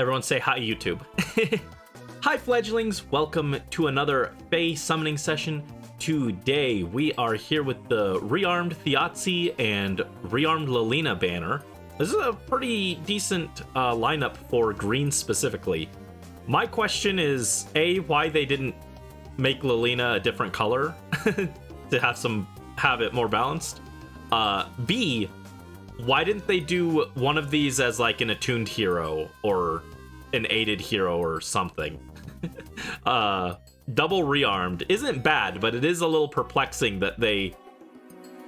Everyone say hi, YouTube. Hi, fledglings. Welcome to another Fae summoning session. Today, we are here with the Rearmed Þjazi and Rearmed Lilina banner. This is a pretty decent lineup for green specifically. My question is, A, why they didn't make Lilina a different color to have it more balanced? B, why didn't they do one of these as like an attuned hero or an aided hero or something? Double rearmed isn't bad, but it is a little perplexing that they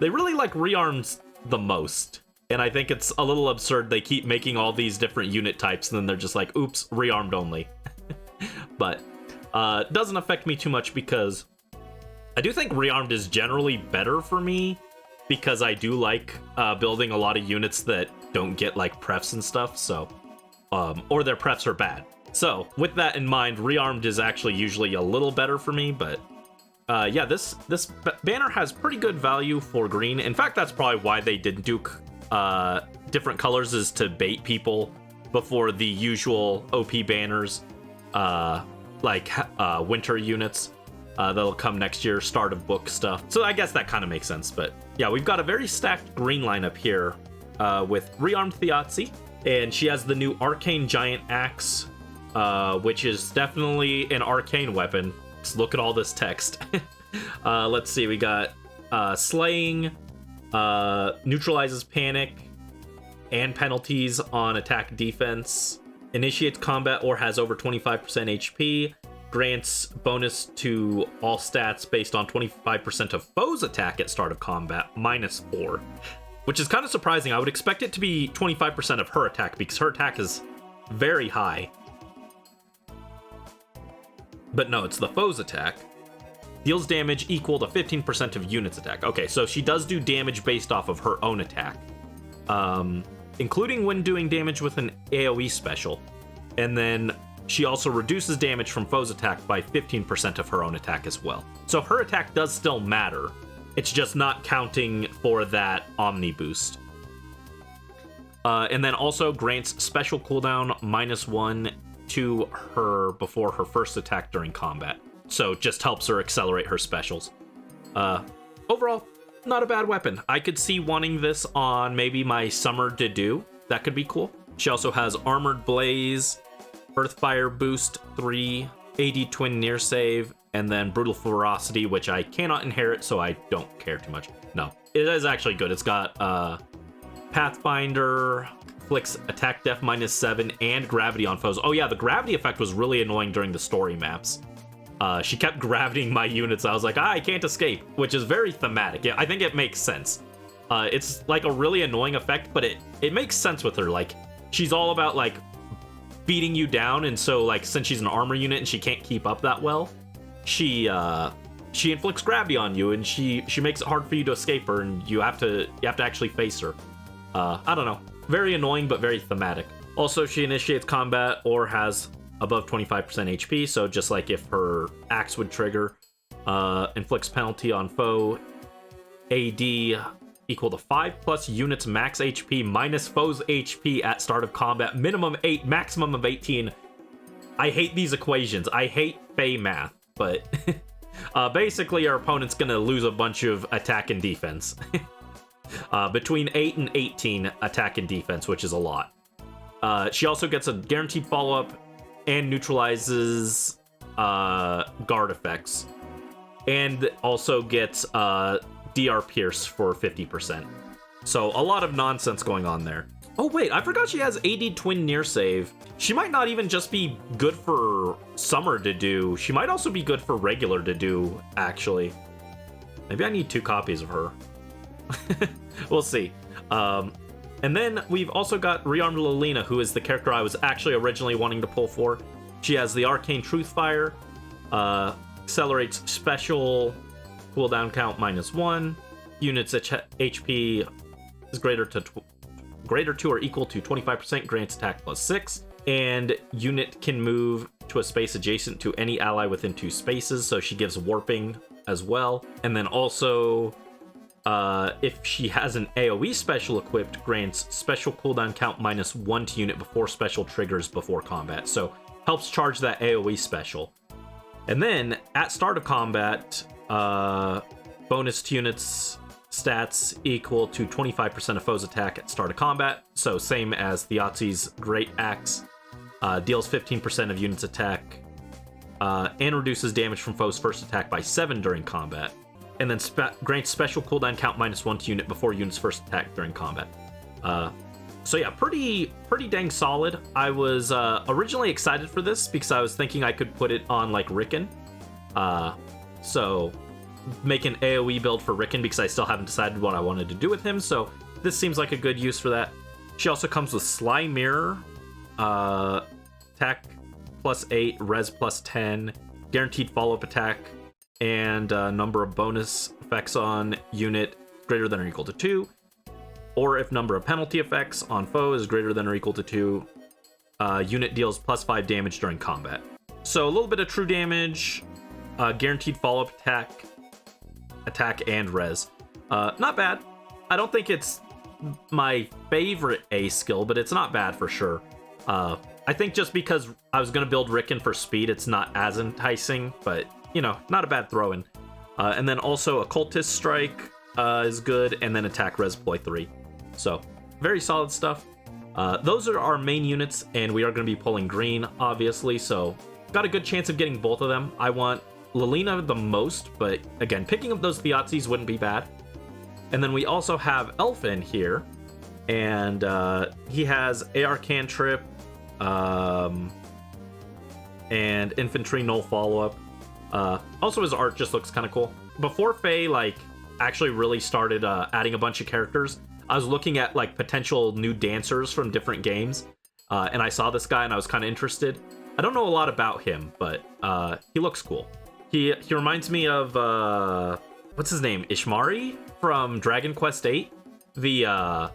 really like rearms the most. And I think it's a little absurd they keep making all these different unit types and then they're just like, oops, rearmed only. But doesn't affect me too much because I do think rearmed is generally better for me because I do like building a lot of units that don't get like prefs and stuff, so or their prefs are bad. So with that in mind, rearmed is actually usually a little better for me, but yeah, this banner has pretty good value for green. In fact, that's probably why they didn't do different colors, is to bait people before the usual OP banners, like winter units that'll come next year, start of book stuff. So I guess that kind of makes sense. But yeah, we've got a very stacked green lineup here with Rearmed Þjazi, and she has the new Arcane Giant Axe, which is definitely an arcane weapon. Let's look at all this text. Let's see, we got slaying, neutralizes panic and penalties on attack defense, initiates combat or has over 25% HP, grants bonus to all stats based on 25% of foes attack at start of combat, -4. Which is kind of surprising. I would expect it to be 25% of her attack because her attack is very high. But no, it's the foe's attack. Deals damage equal to 15% of units attack. Okay, so she does do damage based off of her own attack, including when doing damage with an AoE special. And then she also reduces damage from foe's attack by 15% of her own attack as well. So her attack does still matter. It's just not counting for that Omni boost. And then also grants special cooldown -1 to her before her first attack during combat. So just helps her accelerate her specials. Overall, not a bad weapon. I could see wanting this on maybe my summer to do. That could be cool. She also has Armored Blaze, Earthfire Boost 3, AD Twin Near Save, and then Brutal Ferocity, which I cannot inherit, so I don't care too much. No, it is actually good. It's got Pathfinder, inflicts attack def -7, and gravity on foes. Oh yeah, the gravity effect was really annoying during the story maps. She kept gravitying my units. I was like, I can't escape, which is very thematic. Yeah, I think it makes sense. It's like a really annoying effect, but it makes sense with her. Like, she's all about like beating you down, and so like since she's an armor unit and she can't keep up that well, she inflicts gravity on you, and she makes it hard for you to escape her, and you have to actually face her. I don't know. Very annoying, but very thematic. Also, she initiates combat or has above 25% HP, so just like if her axe would trigger, inflicts penalty on foe, AD equal to 5+ units max HP minus foe's HP at start of combat, minimum 8, maximum of 18. I hate these equations. I hate Fae math, but basically our opponent's gonna lose a bunch of attack and defense. Between 8 and 18 attack and defense, which is a lot. She also gets a guaranteed follow-up and neutralizes guard effects, and also gets DR Pierce for 50%. So a lot of nonsense going on there. Oh wait, I forgot she has AD Twin Near Save. She might not even just be good for summer to do. She might also be good for regular to do, actually. Maybe I need 2 copies of her. We'll see. And then we've also got Rearmed Lilina, who is the character I was actually originally wanting to pull for. She has the Arcane Truthfire, accelerates special cooldown count -1, units HP is greater to or equal to 25%, grants attack +6, and unit can move to a space adjacent to any ally within 2 spaces, so she gives warping as well. And then also If she has an AoE special equipped, grants special cooldown count -1 to unit before special triggers before combat. So helps charge that AoE special. And then at start of combat, bonus to units stats equal to 25% of foes attack at start of combat. So same as Þjazi's Great Axe. Deals 15% of units attack and reduces damage from foes' first attack by 7 during combat. And then grants special cooldown count -1 to unit before unit's first attack during combat. So yeah, pretty dang solid. I was originally excited for this because I was thinking I could put it on like Rickon. So make an AoE build for Rickon because I still haven't decided what I wanted to do with him. So this seems like a good use for that. She also comes with Sly Mirror, attack +8, res +10, guaranteed follow-up attack, and a number of bonus effects on unit greater than or equal to 2. Or if number of penalty effects on foe is greater than or equal to 2, unit deals +5 damage during combat. So a little bit of true damage, guaranteed follow-up attack, and res. Not bad. I don't think it's my favorite A skill, but it's not bad for sure. I think just because I was going to build Rickon for speed, it's not as enticing, but, you know, not a bad throw-in. And then also Occultist Strike is good, and then Attack Res Ploy 3. So, very solid stuff. Those are our main units, and we are going to be pulling green, obviously, so got a good chance of getting both of them. I want Lilina the most, but again, picking up those Þjazis wouldn't be bad. And then we also have Elf in here, and he has AR Cantrip, and Infantry Null Follow-Up. Also, his art just looks kind of cool. Before Faye, like, actually really started adding a bunch of characters, I was looking at, like, potential new dancers from different games, and I saw this guy and I was kind of interested. I don't know a lot about him, but he looks cool. He reminds me of, what's his name? Ishmari from Dragon Quest VIII. The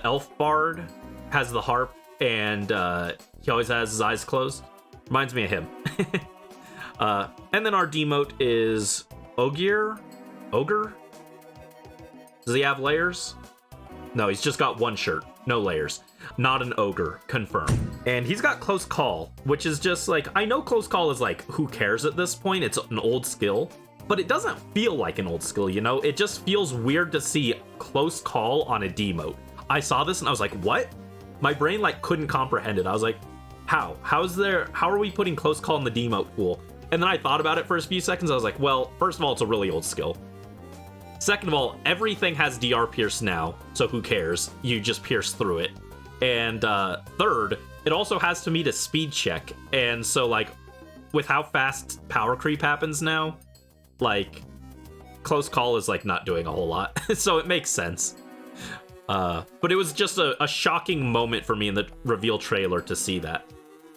elf bard has the harp, and he always has his eyes closed. Reminds me of him. And then our demote is Ogre? Does he have layers? No, he's just got one shirt. No layers. Not an ogre. Confirmed. And he's got Close Call, which is just like, I know Close Call is like, who cares at this point? It's an old skill. But it doesn't feel like an old skill, you know? It just feels weird to see Close Call on a demote. I saw this and I was like, what? My brain like couldn't comprehend it. I was like, how? How are we putting Close Call in the demote pool? And then I thought about it for a few seconds. I was like, well, first of all, it's a really old skill. Second of all, everything has DR Pierce now, so who cares? You just pierce through it. And third, it also has to meet a speed check. And so, like, with how fast power creep happens now, like, Close Call is, like, not doing a whole lot. So it makes sense. But it was just a shocking moment for me in the reveal trailer to see that.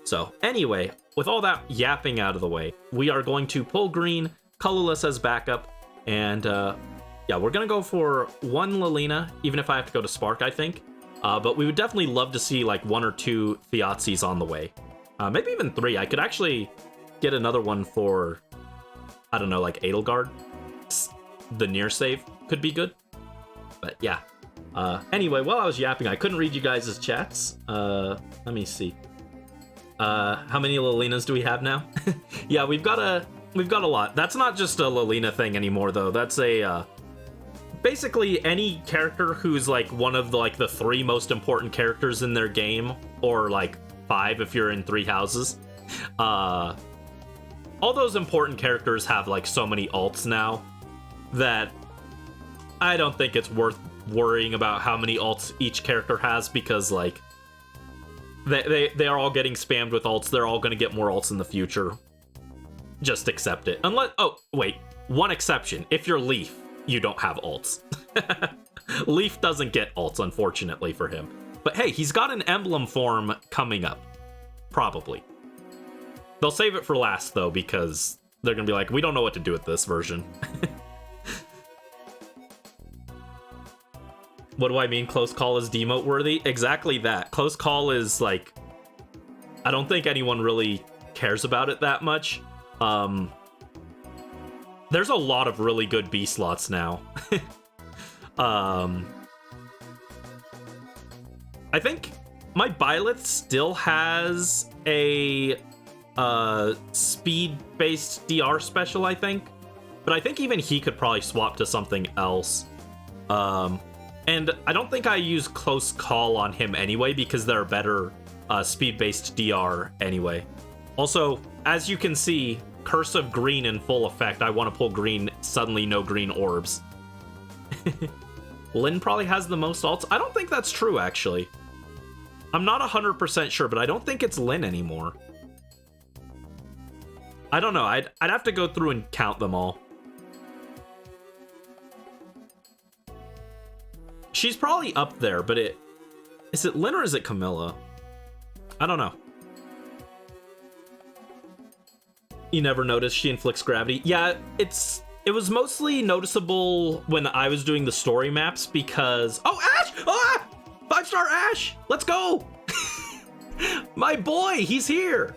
So anyway, with all that yapping out of the way, we are going to pull green, colorless as backup, and yeah, we're gonna go for one Lilina, even if I have to go to Spark, I think. But we would definitely love to see like 1 or 2 Þjazis on the way. Maybe even 3. I could actually get another one for, I don't know, like Edelgard. The near save could be good. But yeah. Anyway, while I was yapping, I couldn't read you guys' chats. Let me see. How many Lilinas do we have now? Yeah, we've got a lot. That's not just a Lilina thing anymore, though. That's a basically any character who's like one of the 3 most important characters in their game, or like 5 if you're in 3 houses. All those important characters have like so many alts now that I don't think it's worth worrying about how many alts each character has, because like they are all getting spammed with alts. They're all going to get more alts in the future. Just accept it. Unless, oh wait, one exception. If you're Leaf, you don't have alts. Leaf doesn't get alts, unfortunately for him. But hey, he's got an emblem form coming up. Probably. They'll save it for last though, because they're going to be like, we don't know what to do with this version. What do I mean Close Call is demote worthy? Exactly that. Close Call is like, I don't think anyone really cares about it that much. There's a lot of really good B slots now. I think my Byleth still has a speed-based DR special, I think. But I think even he could probably swap to something else. And I don't think I use Close Call on him anyway, because they're better speed-based DR anyway. Also, as you can see, Curse of Green in full effect. I want to pull green, suddenly no green orbs. Lyn probably has the most ults. I don't think that's true, actually. I'm not 100% sure, but I don't think it's Lyn anymore. I don't know. I'd have to go through and count them all. She's probably up there, but is it Lyn or is it Camilla? I don't know. You never noticed she inflicts gravity? Yeah, it was mostly noticeable when I was doing the story maps because... Oh, Ash! Ah! 5-star Ash! Let's go! My boy, he's here!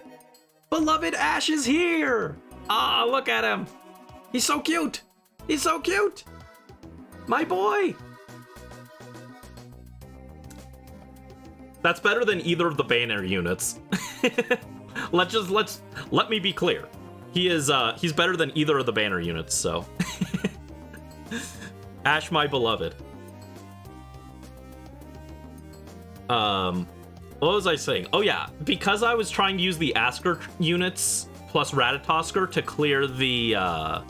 Beloved Ash is here! Ah, look at him! He's so cute! He's so cute! My boy! That's better than either of the banner units. Let me be clear. He's better than either of the banner units, so. Ash, my beloved. What was I saying? Oh yeah, because I was trying to use the Asker units plus Ratatosker to clear the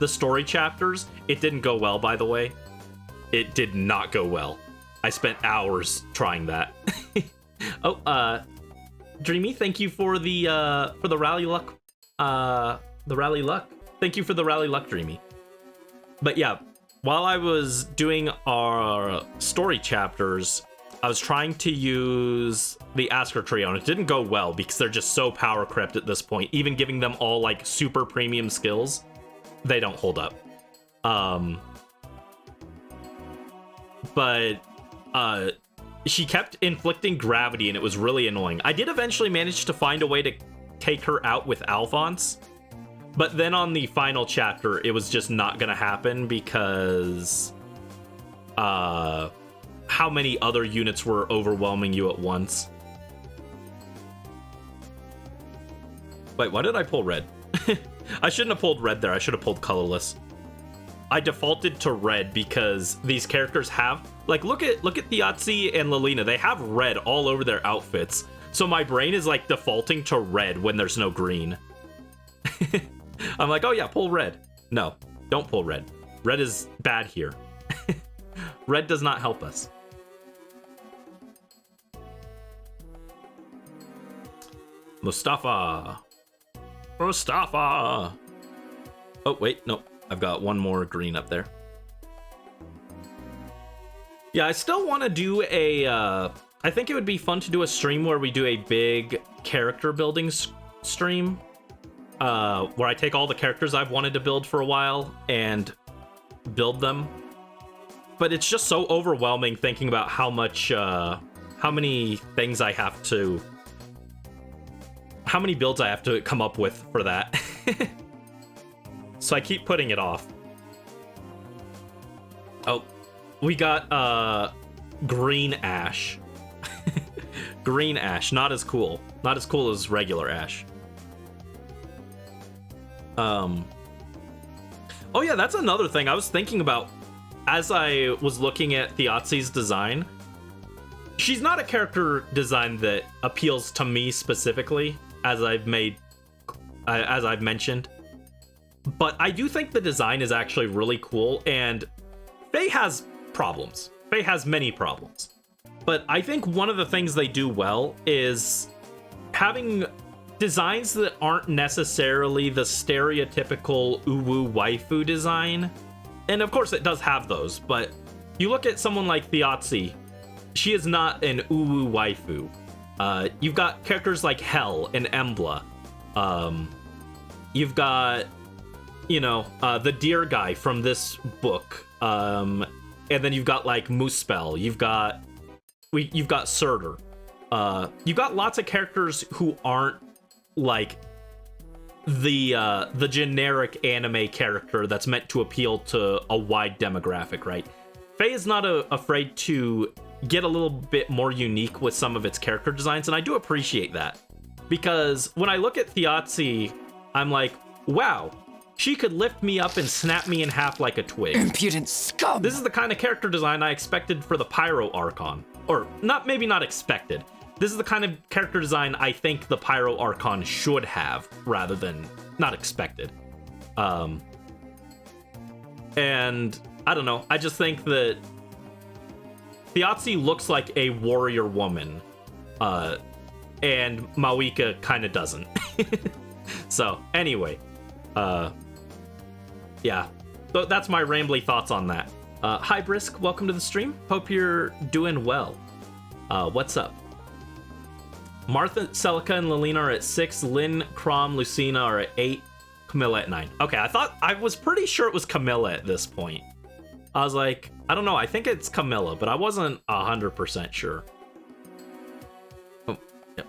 story chapters, it didn't go well, by the way. It did not go well. I spent hours trying that. Oh, Dreamy, thank you for the rally luck. The rally luck. Thank you for the rally luck, Dreamy. But yeah, while I was doing our story chapters, I was trying to use the Asker trio, and it didn't go well because they're just so power crept at this point. Even giving them all like super premium skills, they don't hold up. But she kept inflicting gravity, and it was really annoying. I did eventually manage to find a way to take her out with Alphonse, but then on the final chapter, it was just not gonna happen because how many other units were overwhelming you at once. Wait, why did I pull red? I shouldn't have pulled red there. I should have pulled colorless. I defaulted to red because these characters have, like, look at Þjazi and Lilina. They have red all over their outfits. So my brain is like defaulting to red when there's no green. I'm like, oh yeah, pull red. No, don't pull red. Red is bad here. Red does not help us. Mustafa. Oh, wait, no. I've got one more green up there. Yeah, I still want to do a... I think it would be fun to do a stream where we do a big character building stream. Where I take all the characters I've wanted to build for a while and build them. But it's just so overwhelming thinking about how many things I have to... How many builds I have to come up with for that. So I keep putting it off. Oh, we got green Ash. Green Ash, not as cool. Not as cool as regular Ash. Oh yeah, that's another thing I was thinking about as I was looking at Þjazi's design. She's not a character design that appeals to me specifically, as I've mentioned. But I do think the design is actually really cool, and Faye has problems. Faye has many problems. But I think one of the things they do well is having designs that aren't necessarily the stereotypical uwu waifu design. And of course it does have those, but you look at someone like Þjazi, she is not an uwu waifu. You've got characters like Hel and Embla. You've got, you know, the deer guy from this book. And then you've got like Muspel. You've got Surtur. You've got lots of characters who aren't like the generic anime character that's meant to appeal to a wide demographic, right? Faye is not afraid to get a little bit more unique with some of its character designs, and I do appreciate that. Because when I look at Þjazi, I'm like, wow, she could lift me up and snap me in half like a twig. Impudent scum! This is the kind of character design I expected for the Pyro Archon. Or, maybe not expected. This is the kind of character design I think the Pyro Archon should have, rather than not expected. And, I don't know, I just think that Þjazi looks like a warrior woman, and Mawika kind of doesn't. So, anyway, yeah, so that's my rambly thoughts on that. Hi, Brisk, welcome to the stream. Hope you're doing well. What's up? Martha, Celica, and Lilina are at 6. Lynn, Crom, Lucina are at 8. Camilla at 9. Okay, I was pretty sure it was Camilla at this point. I was like, I don't know, I think it's Camilla, but I wasn't 100% sure. Oh, yep.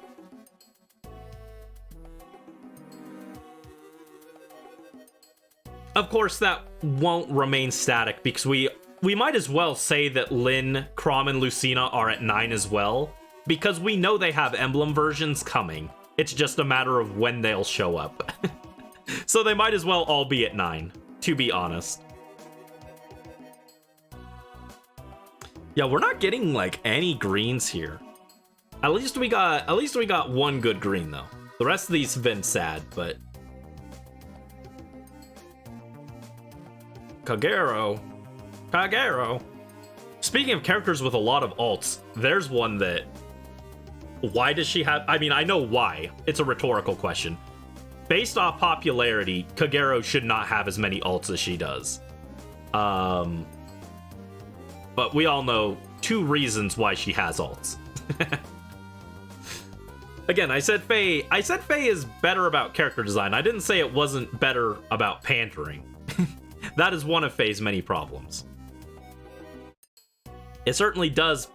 Of course, that won't remain static, because we might as well say that Lynn, Crom, and Lucina are at 9 as well, because we know they have emblem versions coming. It's just a matter of when they'll show up. So they might as well all be at 9, to be honest. Yeah, we're not getting like any greens here. At least we got one good green though. The rest of these have been sad, but Kagero. Speaking of characters with a lot of alts, there's one that, why does she have, I mean, I know why. It's a rhetorical question. Based off popularity, Kagero should not have as many alts as she does. But we all know 2 reasons why she has alts. Again, I said Faye is better about character design. I didn't say it wasn't better about pandering. That is one of Faye's many problems. It certainly does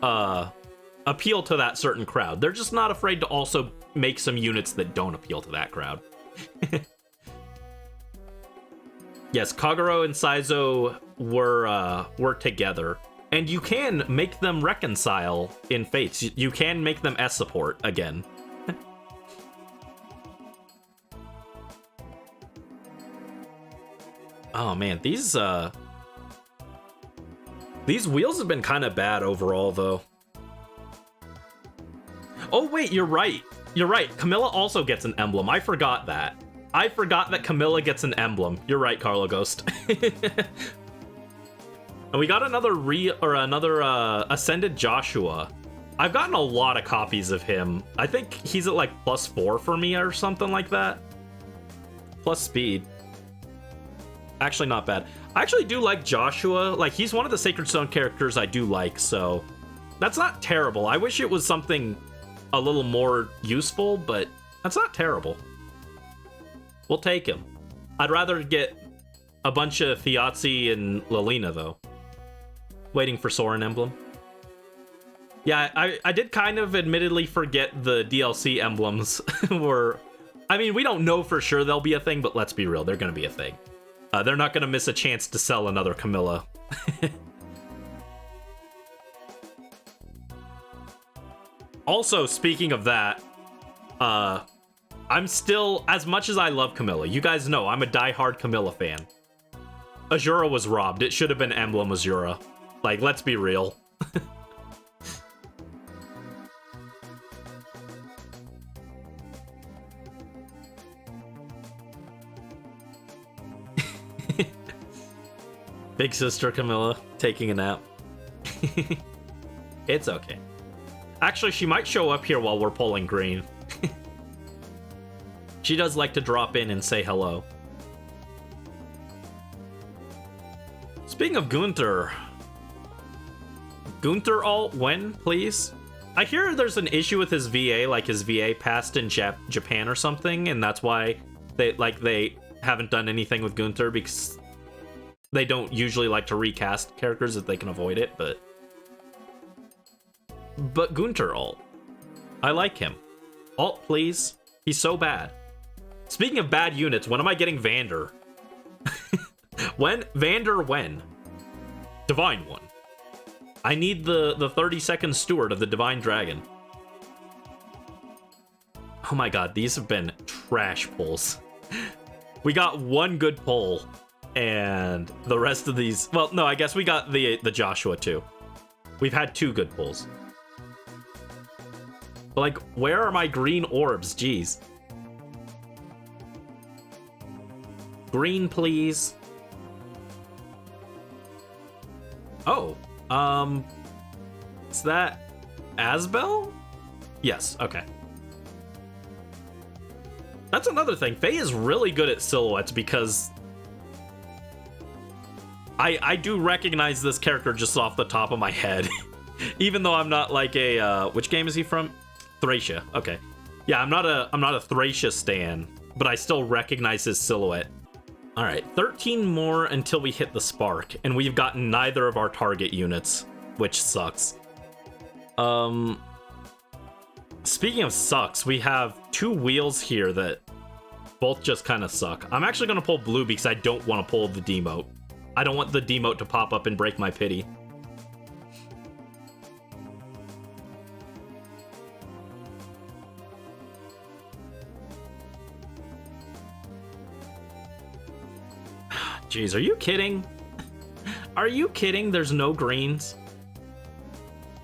appeal to that certain crowd. They're just not afraid to also make some units that don't appeal to that crowd. Yes, Kagero and Saizo were together, and you can make them reconcile in Fates. You can make them S support again. Oh man, these wheels have been kind of bad overall, though. Oh wait, you're right. You're right. Camilla also gets an emblem. I forgot that. I forgot that Camilla gets an emblem. You're right, Carlo Ghost. And we got another Ascended Joshua. I've gotten a lot of copies of him. I think he's at like +4 for me or something like that. Plus speed. Actually, not bad. I actually do like Joshua. Like, he's one of the Sacred Stone characters I do like, so that's not terrible. I wish it was something a little more useful, but that's not terrible. We'll take him. I'd rather get a bunch of Þjazi and Lilina, though. Waiting for Soren emblem. Yeah, I did kind of admittedly forget the DLC emblems were... I mean, we don't know for sure they'll be a thing, but let's be real, they're going to be a thing. They're not going to miss a chance to sell another Camilla. Also, speaking of that, I'm still, as much as I love Camilla, you guys know I'm a diehard Camilla fan. Azura was robbed. It should have been Emblem Azura. Like, let's be real. Big sister Camilla taking a nap. It's okay. Actually, she might show up here while we're pulling green. She does like to drop in and say hello. Speaking of Gunther alt, when, please? I hear there's an issue with his VA, like his VA passed in Japan or something, and that's why they haven't done anything with Gunther, because they don't usually like to recast characters if they can avoid it, but Gunther alt. I like him. Alt, please. He's so bad. Speaking of bad units, when am I getting Vander? When? Divine one. I need the 30-second steward of the Divine Dragon. Oh my god, these have been trash pulls. We got one good pull, and the rest of these... Well, no, I guess we got the Joshua too. We've had 2 good pulls. But like, where are my green orbs? Jeez. Green, please. Oh, is that Asbel? Yes, okay. That's another thing. Faye is really good at silhouettes because I do recognize this character just off the top of my head. Even though I'm not like a which game is he from? Thracia. Okay. Yeah, I'm not a Thracia stan, but I still recognize his silhouette. All right, 13 more until we hit the spark, and we've gotten neither of our target units, which sucks. Speaking of sucks, we have 2 wheels here that both just kind of suck. I'm actually going to pull blue because I don't want to pull the demote. I don't want the demote to pop up and break my pity. Jeez, are you kidding? Are you kidding? There's no greens.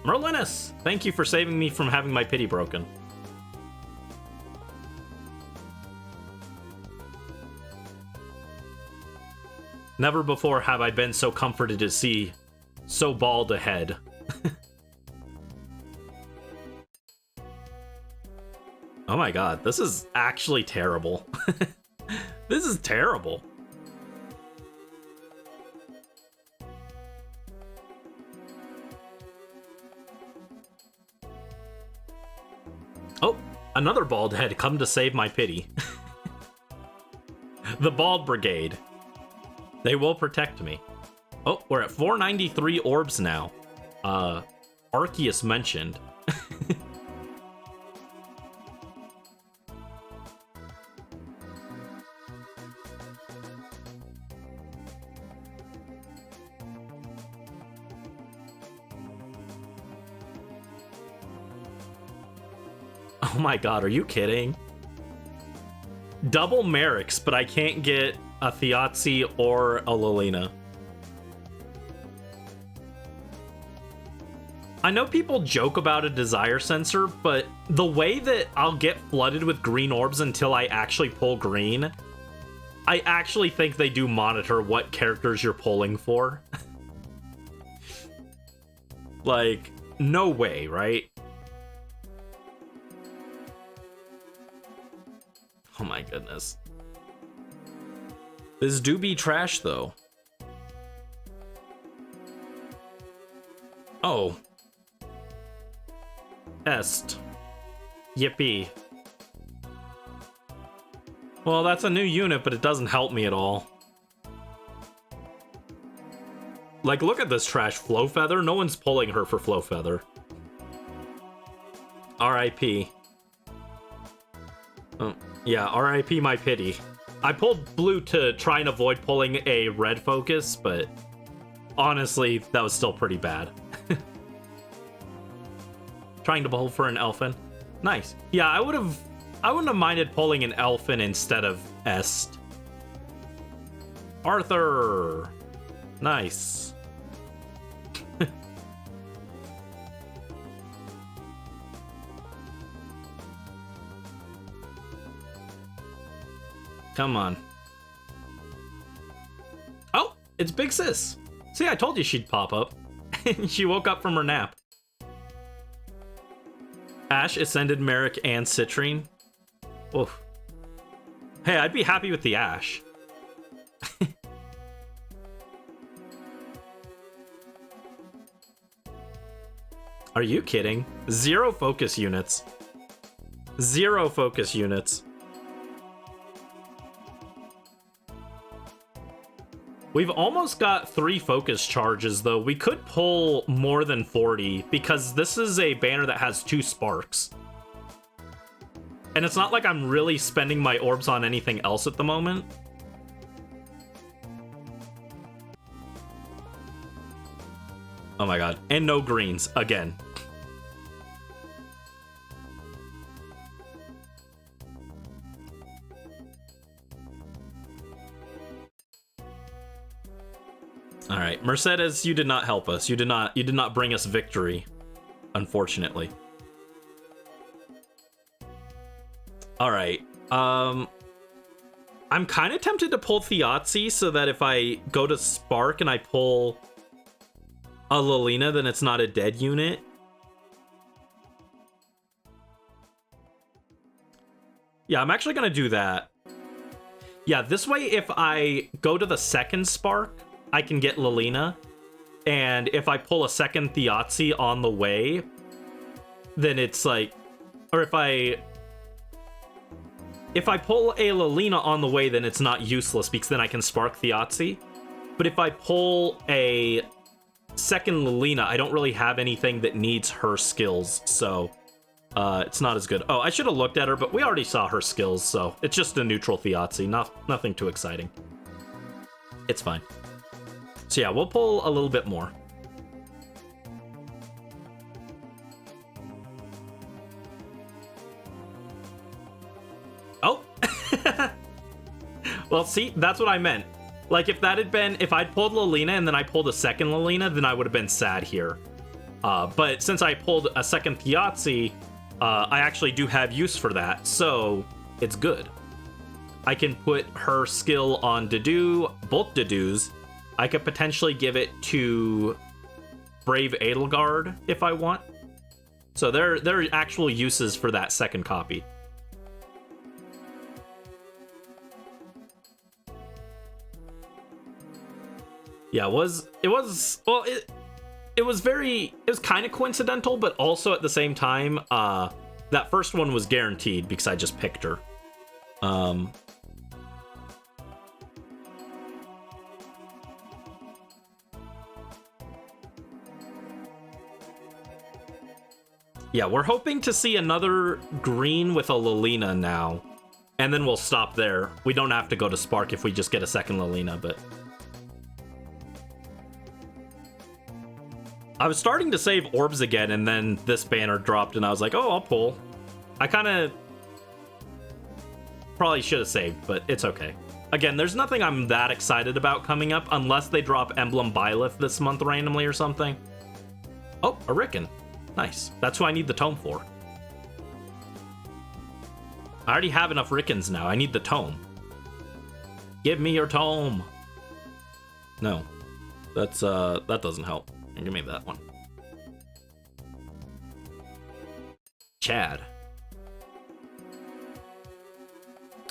Merlinus, thank you for saving me from having my pity broken. Never before have I been so comforted to see so bald a head. Oh my god, this is actually terrible. This is terrible. Oh, another bald head come to save my pity. The Bald Brigade. They will protect me. Oh, we're at 493 orbs now. Arceus mentioned. Oh my god, are you kidding? Double Merrick's, but I can't get a Þjazi or a Lilina. I know people joke about a desire sensor, but the way that I'll get flooded with green orbs until I actually pull green, I actually think they do monitor what characters you're pulling for. Like, no way, right? Oh my goodness. This do be trash, though. Oh. Est. Yippee. Well, that's a new unit, but it doesn't help me at all. Like, look at this trash Flow Feather. No one's pulling her for Flow Feather. R.I.P. Oh, yeah, R.I.P. my pity. I pulled blue to try and avoid pulling a red focus, but honestly, that was still pretty bad. Trying to pull for an Elfin. Nice. Yeah, I wouldn't have minded pulling an Elfin instead of Est. Arthur! Nice. Come on. Oh, it's Big Sis. See, I told you she'd pop up. She woke up from her nap. Ash, Ascended, Merrick, and Citrine. Oof. Hey, I'd be happy with the Ash. Are you kidding? 0 focus units. 0 focus units. We've almost got 3 focus charges, though. We could pull more than 40, because this is a banner that has 2 sparks. And it's not like I'm really spending my orbs on anything else at the moment. Oh my god. And no greens, again. All right, Mercedes, you did not help us. You did not bring us victory, unfortunately. All right. I'm kind of tempted to pull Þjazi so that if I go to Spark and I pull a Lilina, then it's not a dead unit. Yeah, I'm actually going to do that. Yeah, this way if I go to the second Spark, I can get Lilina. And if I pull a second Þjazi on the way, then it's like... Or if I pull a Lilina on the way, then it's not useless because then I can Spark Þjazi. But if I pull a second Lilina, I don't really have anything that needs her skills, so it's not as good. Oh, I should have looked at her, but we already saw her skills, so it's just a neutral Þjazi. Nothing too exciting. It's fine. So yeah, we'll pull a little bit more. Oh! Well, see, that's what I meant. Like, if that had been... If I'd pulled Lilina and then I pulled a second Lilina, then I would have been sad here. But since I pulled a second Þjazi, I actually do have use for that, so it's good. I can put her skill on Dedu, both Dedus. I could potentially give it to Brave Edelgard if I want. So there are actual uses for that second copy. Yeah, it was kind of coincidental, but also at the same time, that first one was guaranteed because I just picked her. Yeah, we're hoping to see another green with a Lilina now, and then we'll stop there. We don't have to go to Spark if we just get a second Lilina, but... I was starting to save Orbs again, and then this banner dropped, and I was like, oh, I'll pull. I kind of probably should have saved, but it's okay. Again, there's nothing I'm that excited about coming up, unless they drop Emblem Byleth this month randomly or something. Oh, a Rickon. Nice. That's who I need the tome for. I already have enough Rickons now. I need the tome. Give me your tome. No. That's, that doesn't help. Give me that one. Chad.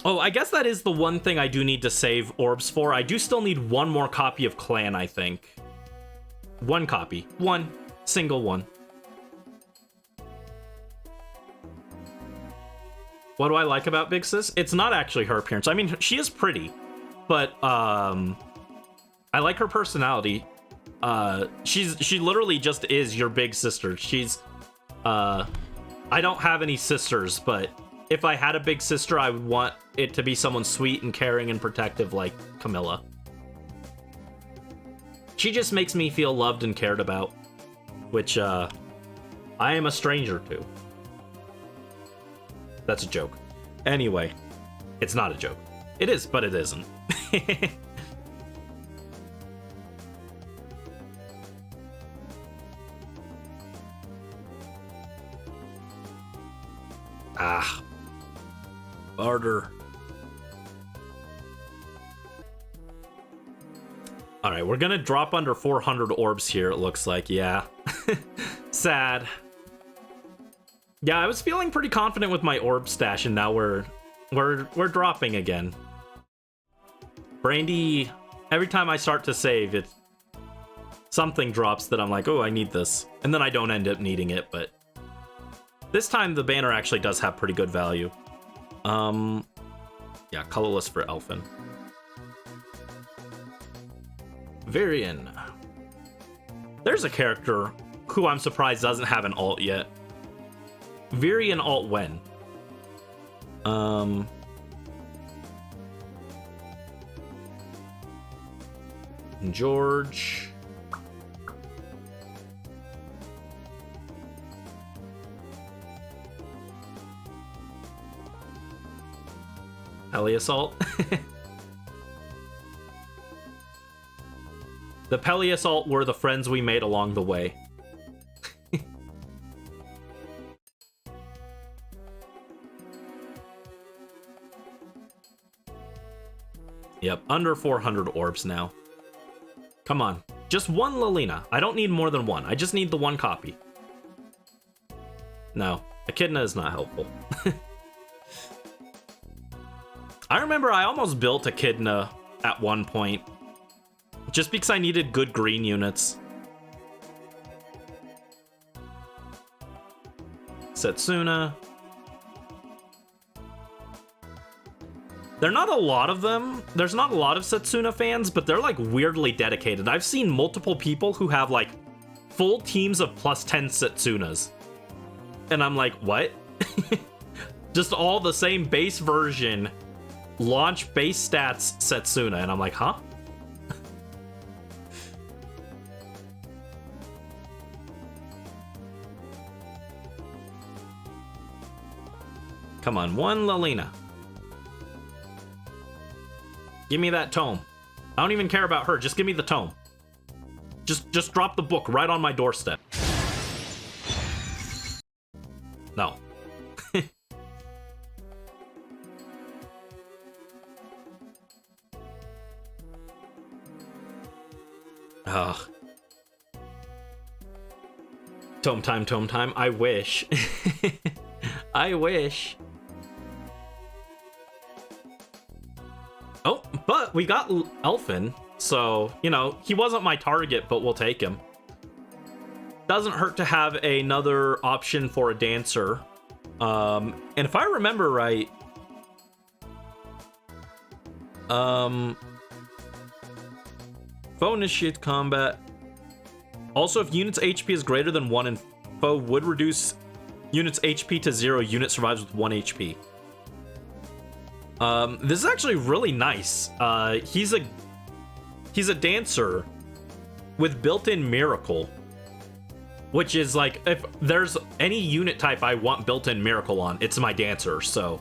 Oh, I guess that is the one thing I do need to save Orbs for. I do still need one more copy of Clanne, I think. One copy. One. Single one. What do I like about Big Sis? It's not actually her appearance. I mean, she is pretty, but I like her personality. She literally just is your big sister. She's I don't have any sisters, but if I had a big sister, I would want it to be someone sweet and caring and protective like Camilla. She just makes me feel loved and cared about, which I am a stranger to. That's a joke. Anyway, it's not a joke. It is, but it isn't. Ah. Barter. Alright, we're gonna drop under 400 orbs here, it looks like. Yeah. Sad. Yeah, I was feeling pretty confident with my orb stash, and now we're dropping again. Brandy, every time I start to save, something drops that I'm like, oh, I need this. And then I don't end up needing it, but this time the banner actually does have pretty good value. Yeah, colorless for Elfin. Varian. There's a character who I'm surprised doesn't have an alt yet. Varian alt when? George. Heli Assault. The Peli Assault were the friends we made along the way. Yep, under 400 orbs now. Come on, just one Lilina. I don't need more than one. I just need the one copy. No, Echidna is not helpful. I remember I almost built Echidna at one point, just because I needed good green units. Setsuna. There are not a lot of them. There's not a lot of Setsuna fans, but they're like weirdly dedicated. I've seen multiple people who have like full teams of plus 10 Setsunas. And I'm like, what? Just all the same base version, launch base stats Setsuna. And I'm like, huh? Come on, one Lilina. Give me that tome. I don't even care about her. Just give me the tome. Just drop the book right on my doorstep. No. Ugh. Tome time, tome time. I wish. I wish. Oh, but we got Elfin, so, you know, he wasn't my target, but we'll take him. Doesn't hurt to have another option for a dancer. And if I remember right, foe initiate combat. Also, if unit's HP is greater than 1 and foe would reduce unit's HP to 0, unit survives with 1 HP. This is actually really nice. He's a dancer with built-in miracle, which is like, if there's any unit type I want built-in miracle on, it's my dancer. So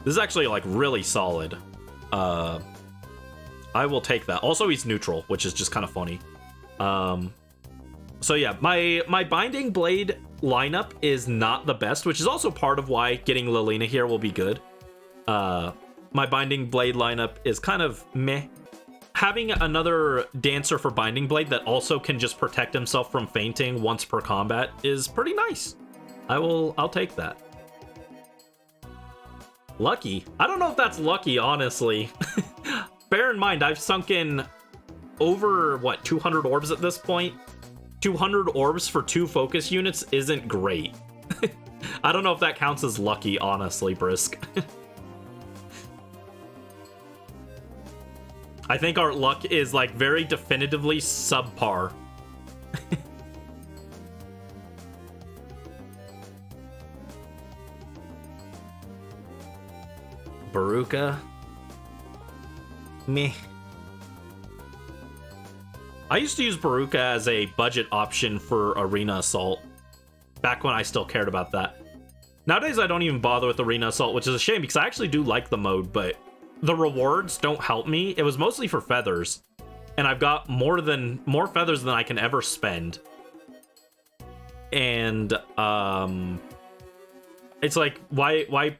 this is actually like really solid. I will take that. Also, he's neutral, which is just kind of funny. So yeah, my Binding Blade lineup is not the best, which is also part of why getting Lilina here will be good. My Binding Blade lineup is kind of meh. Having another dancer for Binding Blade that also can just protect himself from fainting once per combat is pretty nice. I'll take that. Lucky? I don't know if that's lucky, honestly. Bear in mind, I've sunk in over, what, 200 orbs at this point? 200 orbs for 2 focus units isn't great. I don't know if that counts as lucky, honestly, Brisk. I think our luck is like very definitively subpar. Baruka. Meh. I used to use Baruka as a budget option for Arena Assault, back when I still cared about that. Nowadays I don't even bother with Arena Assault, which is a shame because I actually do like the mode, but the rewards don't help me. It was mostly for feathers, and I've got more feathers than I can ever spend. And it's like, why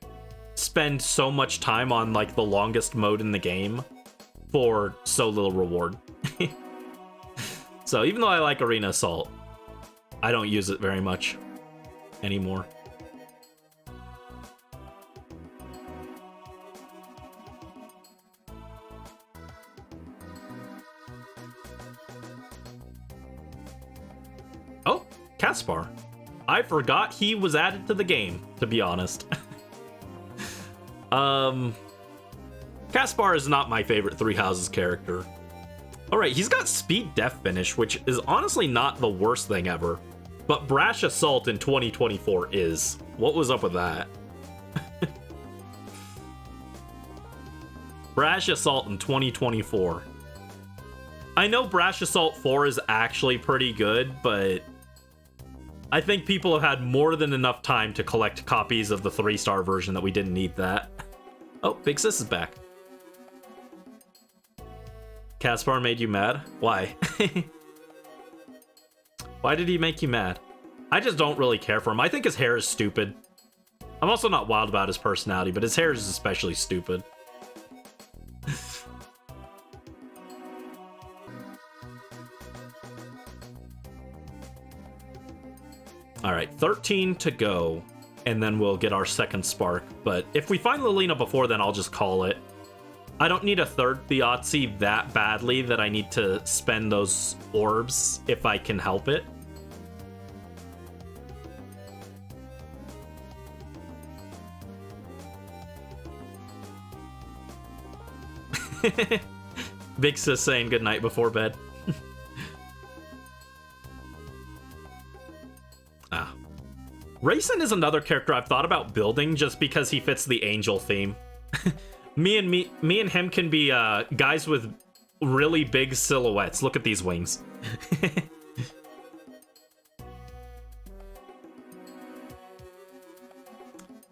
spend so much time on like the longest mode in the game for so little reward? So even though I like Arena Assault, I don't use it very much anymore. Oh, Caspar. I forgot he was added to the game, to be honest. Caspar is not my favorite Three Houses character. Alright, he's got Speed Death Finish, which is honestly not the worst thing ever. But Brash Assault in 2024 is. What was up with that? Brash Assault in 2024. I know Brash Assault 4 is actually pretty good, but I think people have had more than enough time to collect copies of the 3-star version that we didn't need that. Oh, Big Sis is back. Caspar made you mad? Why? Why did he make you mad? I just don't really care for him. I think his hair is stupid. I'm also not wild about his personality, but his hair is especially stupid. Alright, 13 to go, and then we'll get our second spark. But if we find Lilina before then, I'll just call it. I don't need a third Þjazi that badly that I need to spend those orbs if I can help it. Big Sis saying goodnight before bed. Rayson is another character I've thought about building just because he fits the angel theme. me and him can be guys with really big silhouettes. Look at these wings.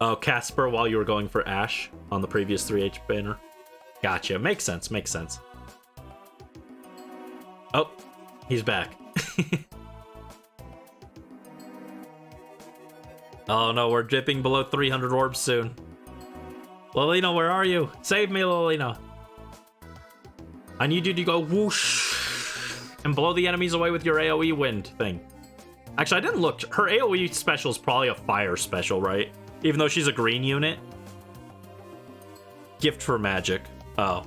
Oh, Casper while you were going for Ash on the previous 3H banner. Gotcha. Makes sense. Makes sense. Oh, he's back. Oh no, we're dipping below 300 orbs soon. Lilina, where are you? Save me, Lilina. I need you to go whoosh and blow the enemies away with your AoE wind thing. Actually, I didn't look. Her AoE special is probably a fire special, right? Even though she's a green unit. Gift for magic. Oh.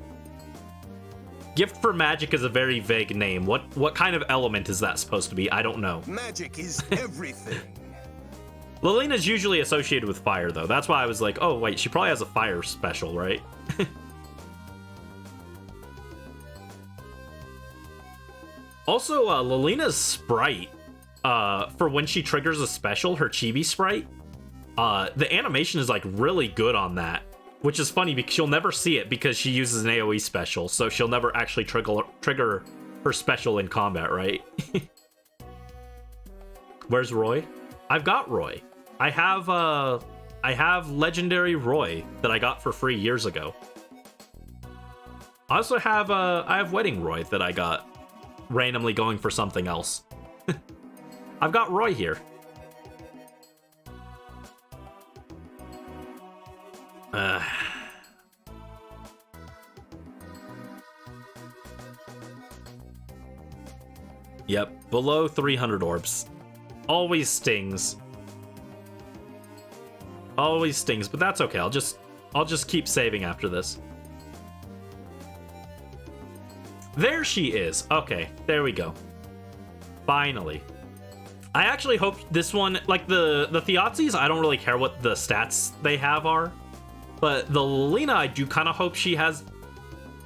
Gift for magic is a very vague name. What kind of element is that supposed to be? I don't know. Magic is everything. Lilina's usually associated with fire, though. That's why I was like, oh, wait, she probably has a fire special, right? Also, Lilina's Sprite, for when she triggers a special, her Chibi Sprite, the animation is, like, really good on that. Which is funny, because you'll never see it because she uses an AoE special, so she'll never actually trigger her special in combat, right? Where's Roy? I've got Roy. I have legendary Roy that I got for free years ago. I also have I have wedding Roy that I got randomly going for something else. I've got Roy here. Yep, below 300 orbs. Always stings. Always stings, but that's okay. I'll just keep saving after this. There she is. Okay, there we go. Finally. I actually hope this one, like the Þjazis, I don't really care what the stats they have are. But the Lilina, I do kind of hope she has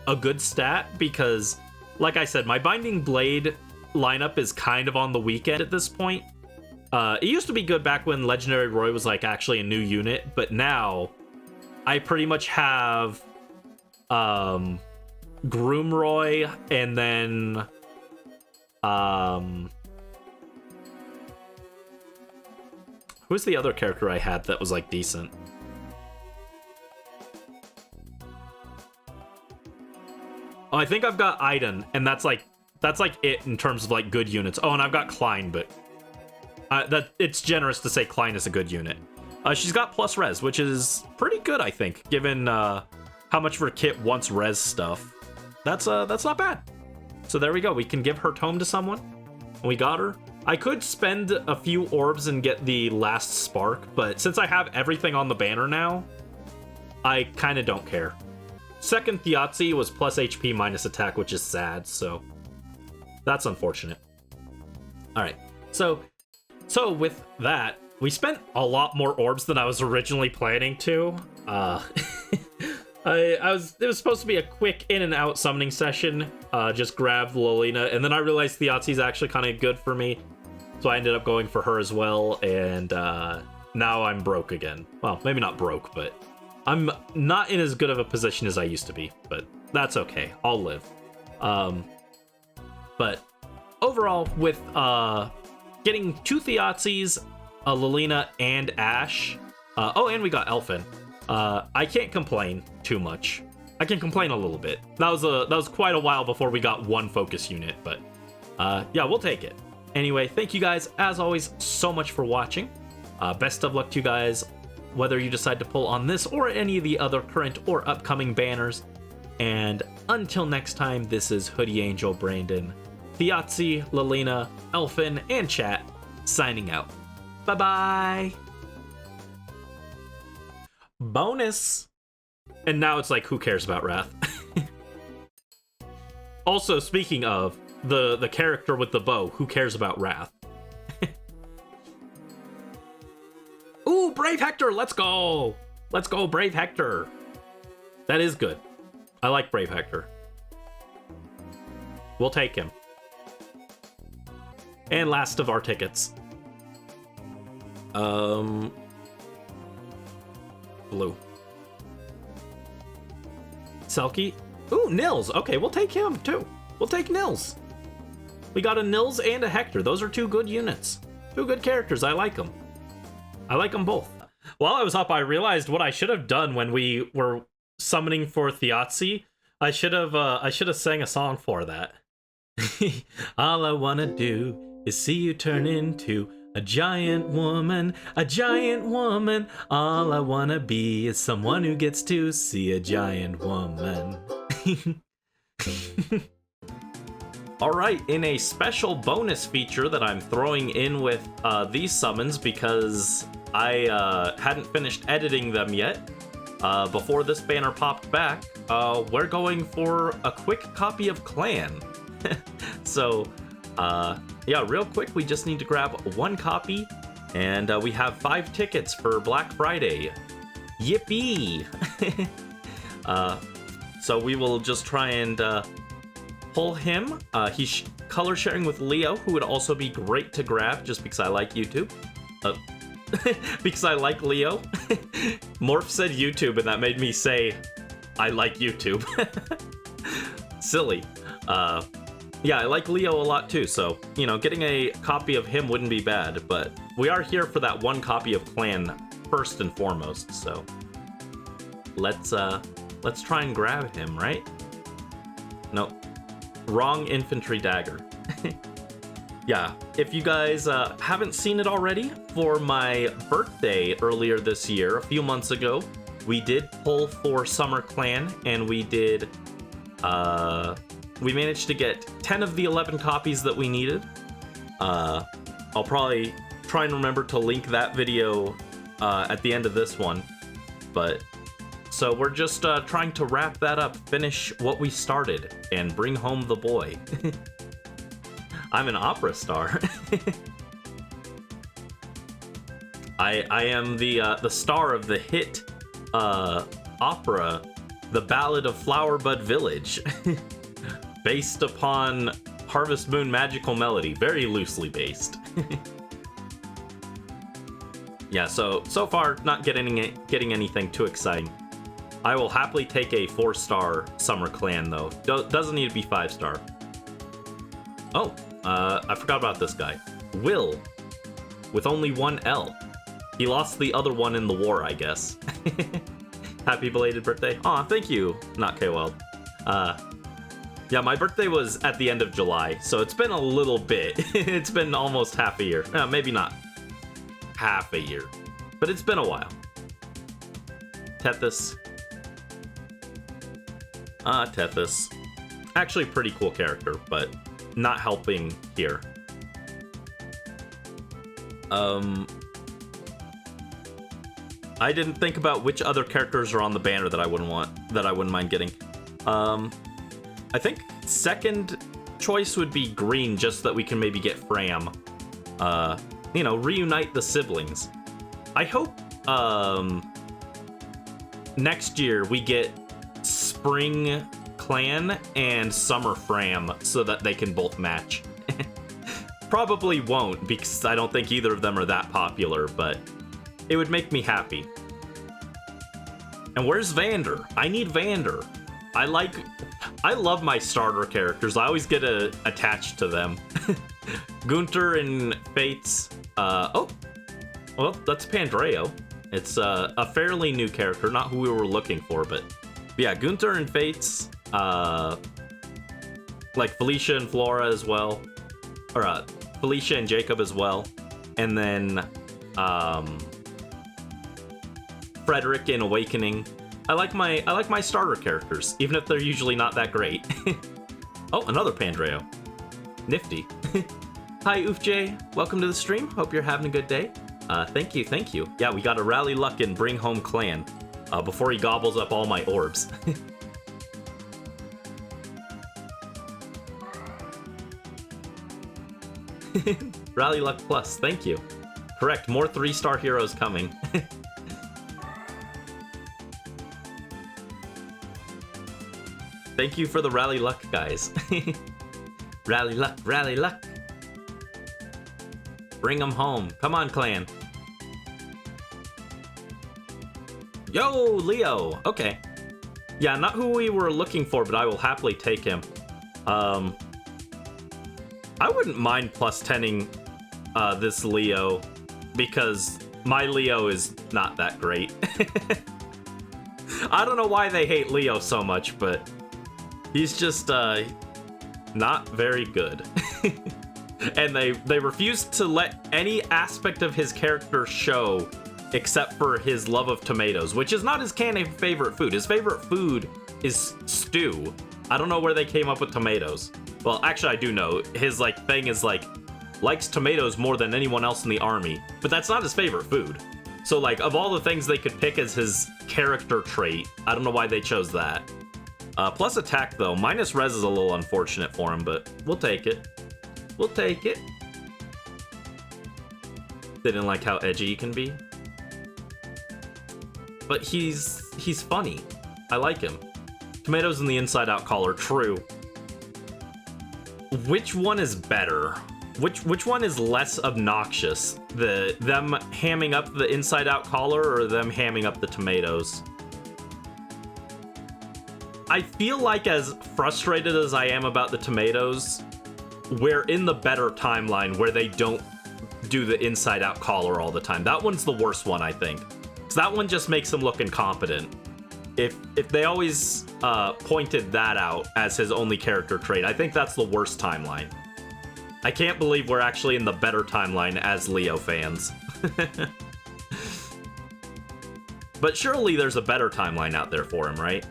a good stat because, like I said, my Binding Blade lineup is kind of on the weekend at this point. It used to be good back when Legendary Roy was like actually a new unit, but now I pretty much have Groom Roy and then who's the other character I had that was like decent? Oh, I think I've got Aiden, and that's like it in terms of like good units. Oh, and I've got Clanne, but that it's generous to say Clanne is a good unit. She's got plus res, which is pretty good, I think, given how much of her kit wants res stuff. That's not bad. So there we go. We can give her tome to someone. We got her. I could spend a few orbs and get the last spark, but since I have everything on the banner now, I kind of don't care. Second Þjazi was plus HP minus attack, which is sad, so that's unfortunate. All right, so with that, we spent a lot more orbs than I was originally planning to. It was supposed to be a quick in and out summoning session. Just grab Lilina, and then I realized Þjazi's actually kind of good for me, so I ended up going for her as well. And now I'm broke again. Well, maybe not broke, but I'm not in as good of a position as I used to be. But that's okay. I'll live. But overall, with getting two Þjazis, Lilina, and Ash. Oh, and we got Elfin. I can't complain too much. I can complain a little bit. That was quite a while before we got one focus unit, but yeah, we'll take it. Anyway, thank you guys, as always, so much for watching. Best of luck to you guys, whether you decide to pull on this or any of the other current or upcoming banners. And until next time, this is Hoodie Angel Brandon, Þjazi, Lilina, Elfin, and chat, signing out. Bye-bye! Bonus! And now it's like, who cares about Wrath? Also, speaking of, the character with the bow, who cares about Wrath? Ooh, Brave Hector, let's go! Let's go, Brave Hector! That is good. I like Brave Hector. We'll take him. And last of our tickets. Blue. Selkie? Ooh, Nils. Okay, we'll take him too. We'll take Nils. We got a Nils and a Hector. Those are two good units. Two good characters. I like them. I like them both. While I was up, I realized what I should have done when we were summoning for Þjazi. I should have sang a song for that. All I wanna do is see you turn into a giant woman, a giant woman. All I wanna be is someone who gets to see a giant woman. Alright, in a special bonus feature that I'm throwing in with these summons because I hadn't finished editing them yet, before this banner popped back, we're going for a quick copy of Clanne. So, yeah, real quick, we just need to grab one copy, and we have 5 tickets for Black Friday. Yippee! So we will just try and pull him. He's color sharing with Leo, who would also be great to grab just because I like YouTube. Because I like Leo. Morph said YouTube, and that made me say I like YouTube. Silly. Yeah, I like Leo a lot too, so, you know, getting a copy of him wouldn't be bad, but we are here for that one copy of Clanne first and foremost, so let's try and grab him, right? Nope. Wrong infantry dagger. Yeah, if you guys haven't seen it already, for my birthday earlier this year, a few months ago, we did pull for Summer Clanne, and we did, we managed to get 10 of the 11 copies that we needed. I'll probably try and remember to link that video at the end of this one, but so we're just trying to wrap that up, finish what we started, and bring home the boy. I'm an opera star. I am the star of the hit opera, The Ballad of Flowerbud Village, based upon Harvest Moon Magical Melody, very loosely based. Yeah, so far not getting anything too exciting. I will happily take a 4-star Summer Clanne though. Doesn't need to be 5-star. Oh, I forgot about this guy. Will, with only 1 L. He lost the other one in the war, I guess. Happy belated birthday. Aw, thank you, Not K-Wild. Yeah, my birthday was at the end of July, so it's been a little bit. It's been almost half a year. Maybe not half a year, but it's been a while. Tethys. Tethys. Actually, pretty cool character, but not helping here. I didn't think about which other characters are on the banner that I wouldn't mind getting. I think second choice would be green, just so that we can maybe get Fram. You know, reunite the siblings. I hope next year we get Spring Clanne and Summer Fram so that they can both match. Probably won't, because I don't think either of them are that popular, but it would make me happy. And where's Vander? I need Vander. I love my starter characters. I always get attached to them. Gunter and Fates. Oh, well, that's Pandreo. It's a fairly new character, not who we were looking for, but yeah, Gunther and Fates, like Felicia and Flora as well, or Felicia and Jacob as well, and then Frederick in Awakening. I like my starter characters, even if they're usually not that great. Oh, another Pandreo. Nifty. Hi, Oofj. Welcome to the stream. Hope you're having a good day. Thank you, thank you. Yeah, we gotta rally luck and bring home Clanne before he gobbles up all my orbs. Rally luck plus, thank you. Correct, more 3-star heroes coming. Thank you for the rally luck, guys. Rally luck, rally luck. Bring them home. Come on, Clanne. Yo, Leo. Okay. Yeah, not who we were looking for, but I will happily take him. I wouldn't mind plus 10ing this Leo, because my Leo is not that great. I don't know why they hate Leo so much, but he's just not very good. And they refuse to let any aspect of his character show except for his love of tomatoes, which is not his favorite food. His favorite food is stew. I don't know where they came up with tomatoes. Well, actually, I do know. His thing is likes tomatoes more than anyone else in the army, but that's not his favorite food. So of all the things they could pick as his character trait, I don't know why they chose that. Plus attack though, minus res is a little unfortunate for him, but we'll take it. We'll take it. Didn't like how edgy he can be. But he's funny. I like him. Tomatoes in the inside out collar, true. Which one is better? Which one is less obnoxious? Them hamming up the inside out collar or them hamming up the tomatoes? I feel like as frustrated as I am about the tomatoes, we're in the better timeline where they don't do the inside out collar all the time. That one's the worst one, I think. So that one just makes him look incompetent. If they always pointed that out as his only character trait, I think that's the worst timeline. I can't believe we're actually in the better timeline as Leo fans. But surely there's a better timeline out there for him, right?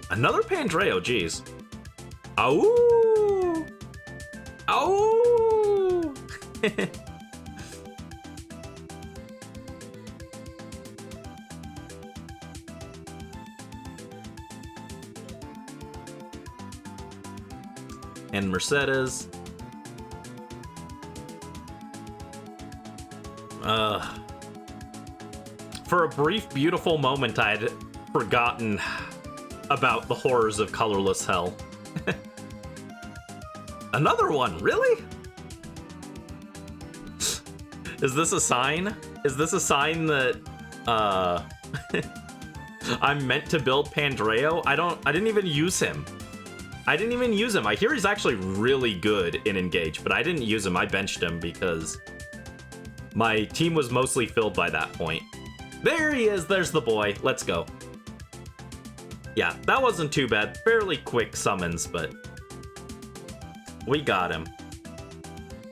Another Pandreo, geez. Ow! Ow! And Mercedes. For a brief, beautiful moment, I'd forgotten about the horrors of colorless hell. Another one, really? Is this a sign? Is this a sign that I'm meant to build Pandreo? I didn't even use him. I hear he's actually really good in Engage, but I didn't use him. I benched him because my team was mostly filled by that point. There he is. There's the boy. Let's go. Yeah, that wasn't too bad. Fairly quick summons, but we got him.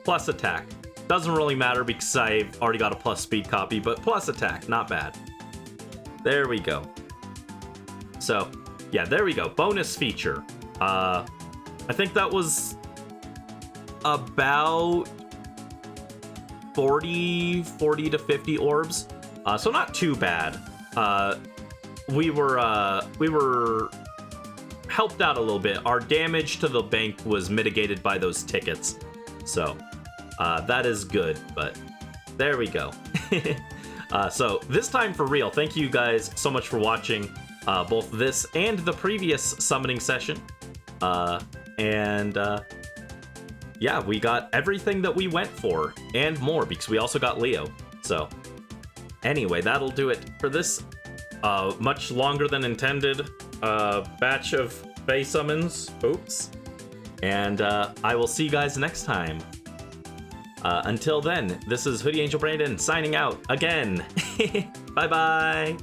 Plus attack. Doesn't really matter because I've already got a plus speed copy, but plus attack, not bad. There we go. So, yeah, there we go. Bonus feature. I think that was about 40 to 50 orbs. So not too bad. We were helped out a little bit. Our damage to the bank was mitigated by those tickets. So, that is good, but there we go. So this time for real, thank you guys so much for watching both this and the previous summoning session. Yeah, we got everything that we went for and more because we also got Leo. So anyway, that'll do it for this much longer than intended batch of Fae summons. Oops. And I will see you guys next time. Until then, this is Hoodie Angel Brandon signing out again. Bye bye.